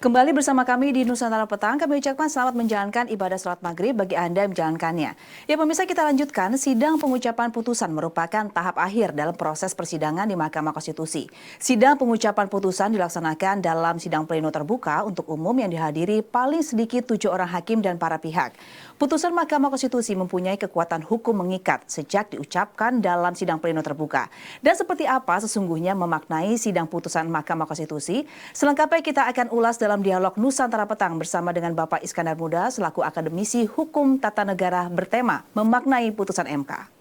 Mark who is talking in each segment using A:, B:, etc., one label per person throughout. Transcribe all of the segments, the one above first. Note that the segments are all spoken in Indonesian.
A: Kembali bersama kami di Nusantara Petang, kami ucapkan selamat menjalankan ibadah sholat maghrib bagi Anda yang menjalankannya. Ya pemirsa, kita lanjutkan, sidang pengucapan putusan merupakan tahap akhir dalam proses persidangan di Mahkamah Konstitusi. Sidang pengucapan putusan dilaksanakan dalam sidang pleno terbuka untuk umum yang dihadiri paling sedikit 7 orang hakim dan para pihak. Putusan Mahkamah Konstitusi mempunyai kekuatan hukum mengikat sejak diucapkan dalam sidang pleno terbuka. Dan seperti apa sesungguhnya memaknai sidang putusan Mahkamah Konstitusi? Selengkapnya kita akan ulas dalam dialog Nusantara Petang bersama dengan Bapak Iskandar Muda selaku akademisi hukum tata negara bertema memaknai putusan MK.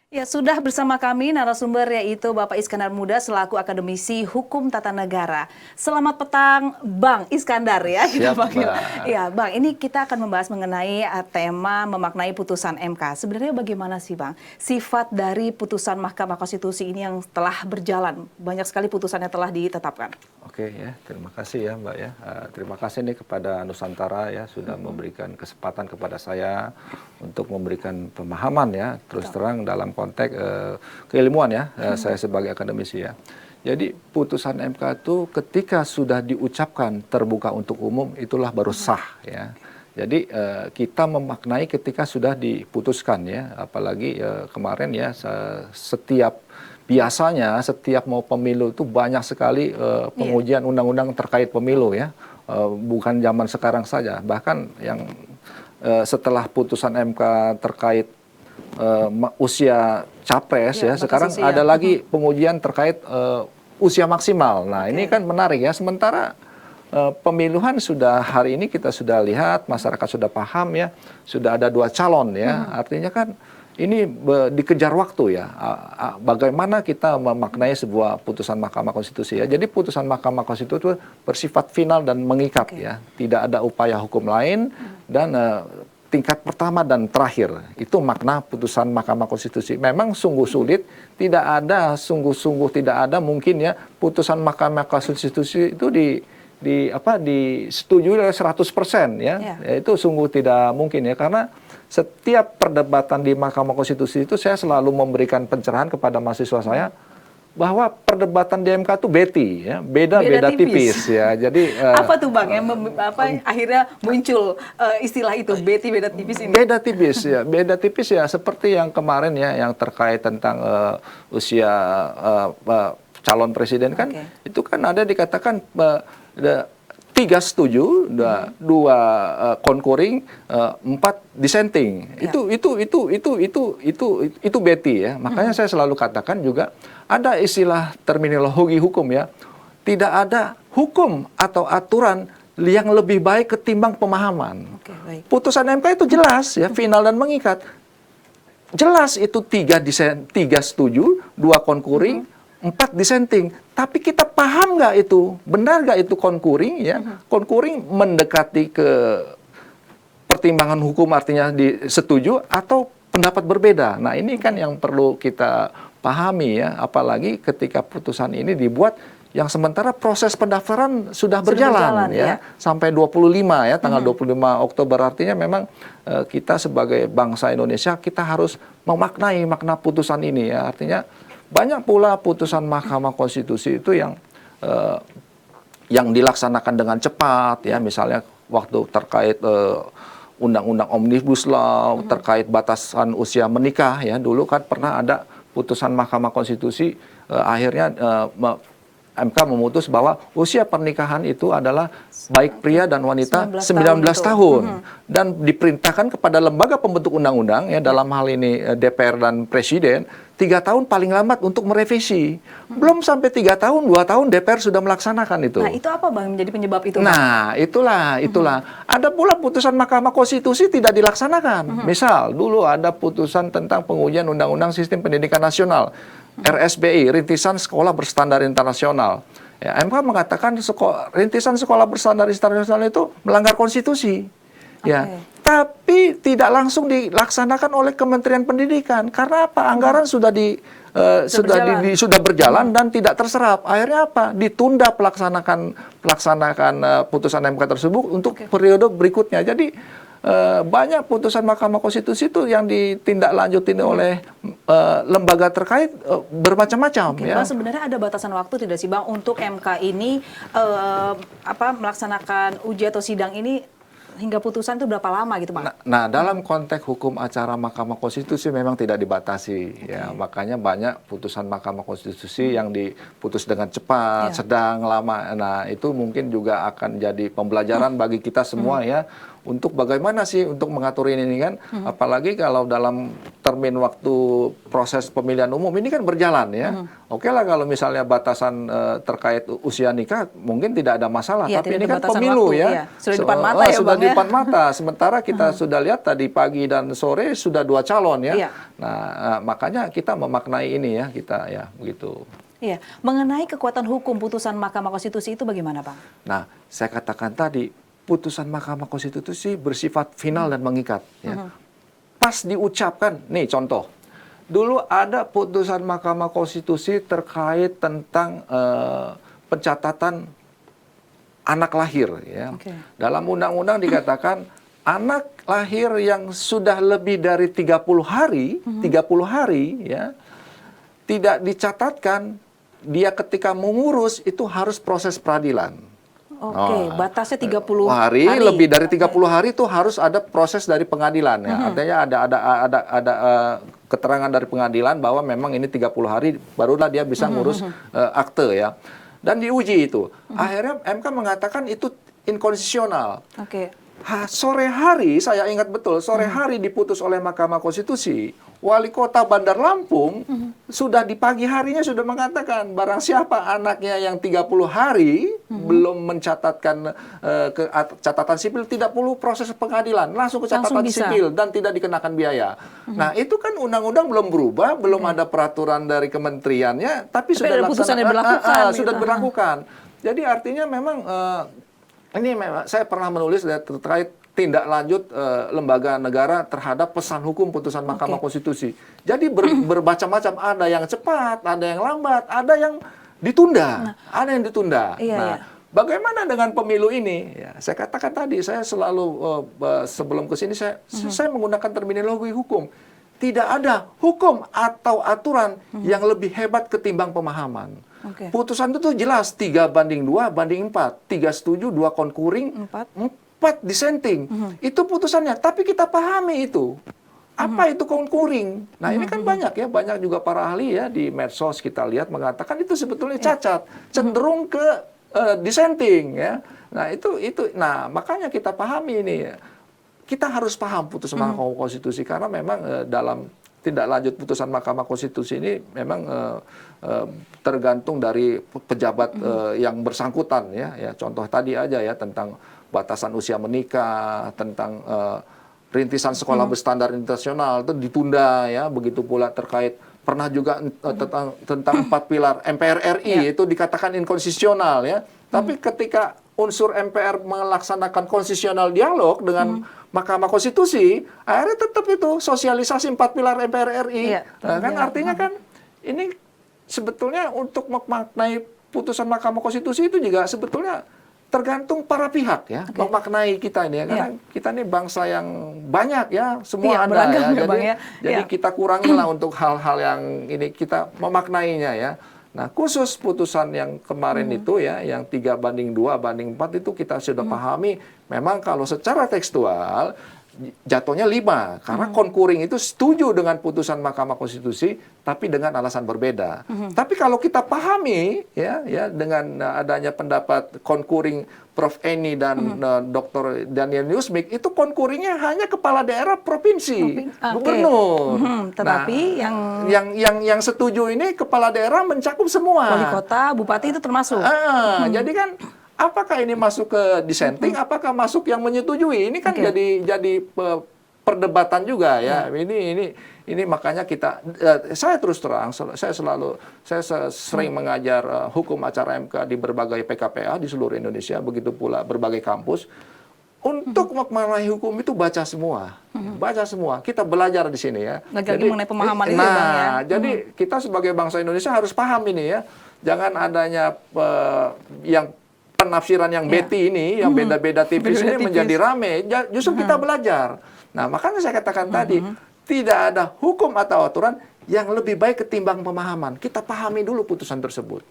A: Ya, sudah bersama kami narasumber yaitu Bapak Iskandar Muda selaku akademisi hukum tata negara. Selamat petang Bang Iskandar ya kita panggil. Ya, Bang, ini kita akan membahas mengenai tema memaknai putusan MK. Sebenarnya bagaimana sih, Bang, sifat dari putusan Mahkamah Konstitusi ini yang telah berjalan? Banyak sekali putusannya telah ditetapkan.
B: Oke ya, terima kasih ya Mbak ya. Terima kasih nih kepada Nusantara ya sudah memberikan kesempatan kepada saya untuk memberikan pemahaman ya, terus terang dalam konteks keilmuan ya, saya sebagai akademisi ya. Jadi putusan MK itu ketika sudah diucapkan terbuka untuk umum itulah baru sah ya. Jadi kita memaknai ketika sudah diputuskan ya, apalagi kemarin ya biasanya setiap mau pemilu itu banyak sekali pengujian undang-undang terkait pemilu ya, bukan zaman sekarang saja, bahkan yang setelah putusan MK terkait usia capres ya sekarang ada lagi pengujian terkait usia maksimal. Nah ini kan menarik ya, sementara pemiluan sudah hari ini kita sudah lihat masyarakat sudah paham ya, sudah ada 2 calon ya, artinya kan ini dikejar waktu ya, bagaimana kita memaknai sebuah putusan Mahkamah Konstitusi ya. Jadi putusan Mahkamah Konstitusi itu bersifat final dan mengikat ya, tidak ada upaya hukum lain dan tingkat pertama dan terakhir itu makna putusan Mahkamah Konstitusi. Memang sungguh sulit, tidak ada mungkin ya putusan Mahkamah Konstitusi itu disetujui oleh 100% ya. Itu sungguh tidak mungkin ya, karena setiap perdebatan di Mahkamah Konstitusi itu saya selalu memberikan pencerahan kepada mahasiswa saya bahwa perdebatan di MK itu beda tipis ya. Jadi
A: apa tuh Bang yang akhirnya muncul istilah itu beda tipis ini?
B: Beda tipis ya seperti yang kemarin ya, yang terkait tentang usia calon presiden kan, itu kan ada dikatakan 3 setuju, 2 concurring, 4 dissenting. Itu beti ya. Makanya saya selalu katakan juga ada istilah terminologi hukum ya. Tidak ada hukum atau aturan yang lebih baik ketimbang pemahaman. Putusan MK itu jelas ya, final dan mengikat. Jelas itu 3 setuju, 2 concurring, 4 dissenting. Tapi kita paham nggak itu? Benar nggak itu concurring ya? Concurring mendekati ke pertimbangan hukum, artinya disetujui atau pendapat berbeda. Nah ini kan yang perlu kita pahami ya. Apalagi ketika putusan ini dibuat yang sementara proses pendaftaran sudah berjalan ya. Sampai 25 ya, tanggal 25 Oktober. Artinya memang kita sebagai bangsa Indonesia kita harus memaknai makna putusan ini ya. Artinya banyak pula putusan Mahkamah Konstitusi itu yang dilaksanakan dengan cepat ya, misalnya waktu terkait undang-undang Omnibus Law, terkait batasan usia menikah ya, dulu kan pernah ada putusan Mahkamah Konstitusi akhirnya MK memutus bahwa usia pernikahan itu adalah baik pria dan wanita 19 tahun. Dan diperintahkan kepada lembaga pembentuk undang-undang ya, dalam hal ini DPR dan Presiden, 3 tahun paling lambat untuk merevisi. Belum sampai 3 tahun, 2 tahun DPR sudah melaksanakan itu.
A: Nah itu apa Bang menjadi penyebab itu?
B: Nah itulah. Ada pula putusan Mahkamah Konstitusi tidak dilaksanakan. Misal dulu ada putusan tentang pengujian Undang-Undang Sistem Pendidikan Nasional, RSBI, Rintisan Sekolah Berstandar Internasional. Ya, MK mengatakan rintisan sekolah berstandar internasional itu melanggar konstitusi. Ya, tapi tidak langsung dilaksanakan oleh Kementerian Pendidikan. Karena apa? Anggaran sudah berjalan dan tidak terserap. Akhirnya apa? Ditunda pelaksanakan putusan MK tersebut untuk periode berikutnya. Jadi banyak putusan Mahkamah Konstitusi itu yang ditindaklanjuti oleh lembaga terkait bermacam-macam.
A: Oke,
B: Ya.
A: Bang, sebenarnya ada batasan waktu tidak sih Bang untuk MK ini melaksanakan uji atau sidang ini hingga putusan itu berapa lama gitu Bang?
B: Nah, dalam konteks hukum acara Mahkamah Konstitusi memang tidak dibatasi. Ya, makanya banyak putusan Mahkamah Konstitusi yang diputus dengan cepat, sedang, lama. Nah, itu mungkin juga akan jadi pembelajaran bagi kita semua ya. Untuk bagaimana sih untuk mengatur ini kan, apalagi kalau dalam termin waktu proses pemilihan umum ini kan berjalan ya. Oke lah kalau misalnya batasan terkait usia nikah mungkin tidak ada masalah,
A: Ya,
B: tapi
A: tidak
B: ini
A: ada
B: kan
A: batasan
B: pemilu
A: waktu,
B: ya.
A: iya. Sudah di depan mata ya,
B: Sudah
A: Bang,
B: di
A: ya.
B: depan mata. Sementara kita sudah lihat tadi pagi dan sore sudah 2 calon ya.
A: Iya.
B: Nah, makanya kita memaknai ini ya, kita ya begitu.
A: Iya, mengenai kekuatan hukum putusan Mahkamah Konstitusi itu bagaimana Bang?
B: Nah, saya katakan tadi, putusan Mahkamah Konstitusi bersifat final dan mengikat. Ya. Pas diucapkan, nih contoh, dulu ada putusan Mahkamah Konstitusi terkait tentang pencatatan anak lahir. Ya.
A: Oke.
B: Dalam undang-undang dikatakan, anak lahir yang sudah lebih dari 30 hari, 30 hari, ya, tidak dicatatkan, dia ketika mengurus itu harus proses peradilan.
A: Oke, batasnya 30
B: hari, lebih dari 30 hari itu harus ada proses dari pengadilan ya. Artinya ada keterangan dari pengadilan bahwa memang ini 30 hari barulah dia bisa ngurus akte ya. Dan diuji itu. Akhirnya MK mengatakan itu inkonstitusional.
A: Oke.
B: Sore hari, saya ingat betul, sore hari diputus oleh Mahkamah Konstitusi, Wali Kota Bandar Lampung sudah di pagi harinya sudah mengatakan barang siapa anaknya yang 30 hari belum mencatatkan catatan sipil tidak perlu proses pengadilan, langsung ke catatan sipil dan tidak dikenakan biaya. Nah, itu kan undang-undang belum berubah, belum ada peraturan dari kementeriannya, tapi sudah sudah berlakukan. Jadi artinya memang ini memang saya pernah menulis terkait tindak lanjut lembaga negara terhadap pesan hukum putusan Mahkamah Konstitusi. Jadi bermacam-macam, ada yang cepat, ada yang lambat, ada yang ditunda, ada yang ditunda. Bagaimana dengan pemilu ini? Ya, saya katakan tadi, saya selalu sebelum ke sini saya menggunakan terminologi hukum. Tidak ada hukum atau aturan yang lebih hebat ketimbang pemahaman. Putusan itu tuh jelas 3/2 banding 4, 3 setuju, 2 concurring, 4 dissenting. Itu putusannya, tapi kita pahami itu. Apa itu concurring? Nah, ini kan banyak ya, banyak juga para ahli ya di medsos kita lihat mengatakan itu sebetulnya cacat, cenderung ke dissenting ya. Nah, nah makanya kita pahami ini ya. Kita harus paham putusan Mahkamah Konstitusi karena memang dalam tindak lanjut putusan Mahkamah Konstitusi ini memang tergantung dari pejabat yang bersangkutan ya. Contoh tadi aja ya tentang batasan usia menikah, tentang rintisan sekolah berstandar internasional itu ditunda ya. Begitu pula terkait pernah juga tentang 4 pilar MPR RI itu dikatakan inkonstitusional ya. Tapi ketika unsur MPR melaksanakan konstitusional dialog dengan Mahkamah Konstitusi, akhirnya tetap itu sosialisasi 4 pilar MPR RI. Nah, kan artinya kan ini sebetulnya untuk memaknai putusan Mahkamah Konstitusi itu juga sebetulnya tergantung para pihak ya, memaknai kita ini ya, karena kita ini bangsa yang banyak ya, semua ada ya. Jadi kita kurangilah untuk hal-hal yang ini kita memaknainya ya. Nah, khusus putusan yang kemarin itu ya, yang 3/2/4 itu kita sudah pahami, memang kalau secara tekstual jatuhnya 5 karena concurring itu setuju dengan putusan Mahkamah Konstitusi tapi dengan alasan berbeda. Tapi kalau kita pahami ya dengan adanya pendapat concurring Prof Eni dan Dr. Daniel Newsmik itu concurringnya hanya kepala daerah provinsi, gubernur.
A: Tetapi
B: yang setuju ini kepala daerah mencakup semua.
A: Wali kota, bupati itu termasuk.
B: Jadi kan apakah ini masuk ke dissenting? Apakah masuk yang menyetujui? Ini kan jadi perdebatan juga ya. Ini makanya kita saya terus terang saya sering mengajar hukum acara MK di berbagai PKPA di seluruh Indonesia, begitu pula berbagai kampus. Untuk memaknai hukum itu baca semua. Baca semua. Kita belajar di sini ya.
A: Jadi mengenai pemahaman itu ya, Bang ya.
B: Jadi kita sebagai bangsa Indonesia harus paham ini ya. Jangan adanya yang penafsiran yang beti ini, yang beda-beda tipis ini menjadi rame. Justru kita belajar. Nah, makanya saya katakan tadi, tidak ada hukum atau aturan yang lebih baik ketimbang pemahaman. Kita pahami dulu putusan tersebut.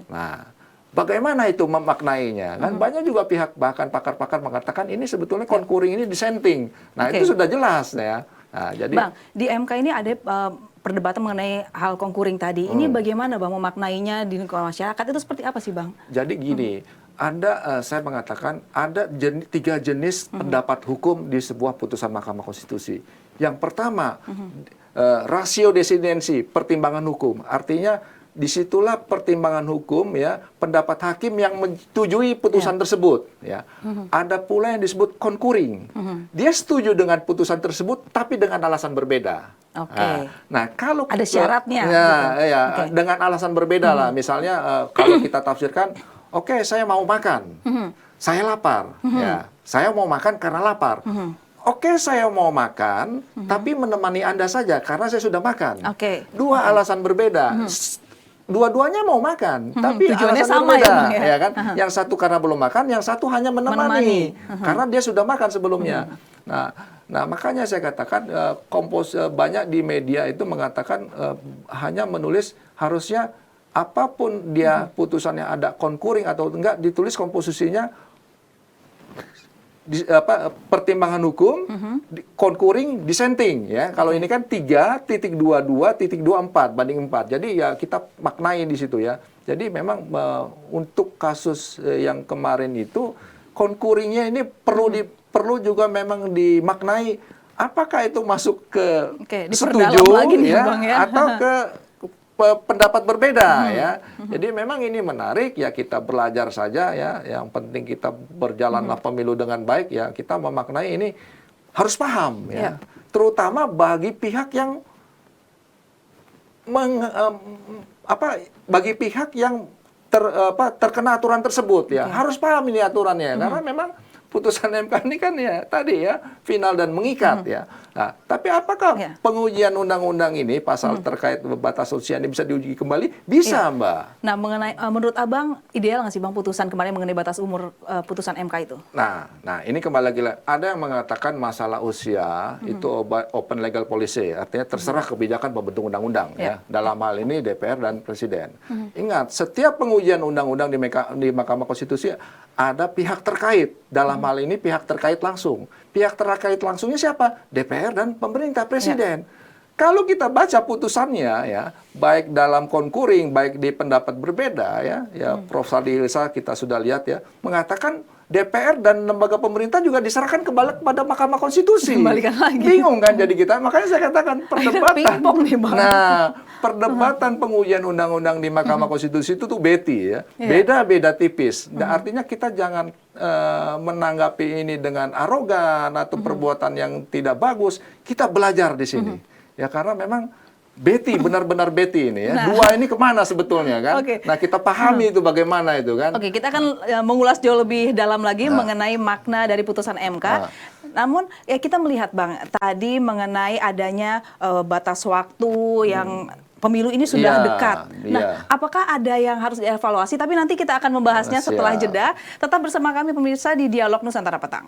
B: Nah, bagaimana itu memaknainya? Kan banyak juga pihak, bahkan pakar-pakar mengatakan ini sebetulnya concurring, ini dissenting. Nah, itu sudah jelas ya. Nah, jadi
A: Bang, di MK ini ada perdebatan mengenai hal concurring tadi. Ini bagaimana Bang memaknainya di lingkungan masyarakat itu seperti apa sih Bang?
B: Jadi gini, ada saya mengatakan ada tiga jenis pendapat hukum di sebuah putusan Mahkamah Konstitusi. Yang pertama, rasio desidensi, pertimbangan hukum. Artinya disitulah pertimbangan hukum ya, pendapat hakim yang menyetujui putusan tersebut ya. Ada pula yang disebut concurring. Dia setuju dengan putusan tersebut tapi dengan alasan berbeda.
A: Oke.
B: Nah, kalau
A: Ada syaratnya.
B: ya,
A: gitu.
B: ya
A: Oke.
B: dengan alasan berbeda lah. Misalnya kalau kita tafsirkan, oke, saya mau makan, saya lapar, ya, saya mau makan karena lapar. Oke, saya mau makan, tapi menemani Anda saja karena saya sudah makan.
A: Oke.
B: Dua alasan berbeda. Dua-duanya mau makan, tapi
A: Tujuannya
B: alasan
A: sama ya,
B: berbeda,
A: Bang, ya?
B: ya kan? Yang satu karena belum makan, yang satu hanya menemani. Karena dia sudah makan sebelumnya. Nah, makanya saya katakan banyak di media itu mengatakan hanya menulis harusnya apapun dia putusannya ada concurring atau enggak ditulis komposisinya pertimbangan hukum, concurring, dissenting ya. Kalau ini kan 3.22.24 banding 4. Jadi ya kita maknai di situ ya. Jadi memang untuk kasus yang kemarin itu concurringnya ini perlu juga memang dimaknai apakah itu masuk ke
A: diperdalam
B: setuju
A: lagi nih,
B: ya,
A: Bang, ya.
B: atau ke pendapat berbeda ya. Jadi memang ini menarik ya, kita belajar saja ya. Yang penting kita berjalanlah pemilu dengan baik ya. Kita memaknai ini harus paham ya. Terutama bagi pihak yang bagi pihak yang terkena aturan tersebut ya. Harus paham ini aturannya karena memang putusan MK ini kan ya tadi ya final dan mengikat ya. Nah, tapi apakah pengujian undang-undang ini pasal terkait batas usia ini bisa diuji kembali? Bisa, Mbak.
A: Nah, menurut Abang ideal nggak sih Bang putusan kemarin mengenai batas umur putusan MK itu?
B: Nah, ini kembali lagi ada yang mengatakan masalah usia itu open legal policy, artinya terserah kebijakan pembentuk undang-undang ya. Dalam hal ini DPR dan Presiden. Ingat, setiap pengujian undang-undang di Mahkamah Konstitusi ada pihak terkait. Dalam hal ini pihak terkait langsung. Pihak terkait langsungnya siapa? DPR dan pemerintah, Presiden. Kalau kita baca putusannya ya, baik dalam concurring, baik di pendapat berbeda ya, Prof. Sadilisa kita sudah lihat ya, mengatakan DPR dan lembaga pemerintah juga diserahkan kepada Mahkamah Konstitusi.
A: Kembalikan lagi.
B: Bingung kan jadi kita. Makanya saya katakan perdebatan.
A: Pingpong nih, Bang.
B: Nah, perdebatan pengujian undang-undang di Mahkamah Konstitusi itu tuh beti ya. Beda-beda tipis. Nah, artinya kita jangan menanggapi ini dengan arogan atau perbuatan yang tidak bagus. Kita belajar di sini. Ya karena memang beti, benar-benar beti ini ya. Dua ini kemana sebetulnya kan? Nah, kita pahami itu bagaimana itu kan.
A: Oke, kita akan mengulas jauh lebih dalam lagi mengenai makna dari putusan MK. Namun ya kita melihat Bang, tadi mengenai adanya batas waktu yang pemilu ini sudah dekat. Nah, apakah ada yang harus dievaluasi? Tapi nanti kita akan membahasnya setelah jeda. Tetap bersama kami pemirsa di Dialog Nusantara Petang.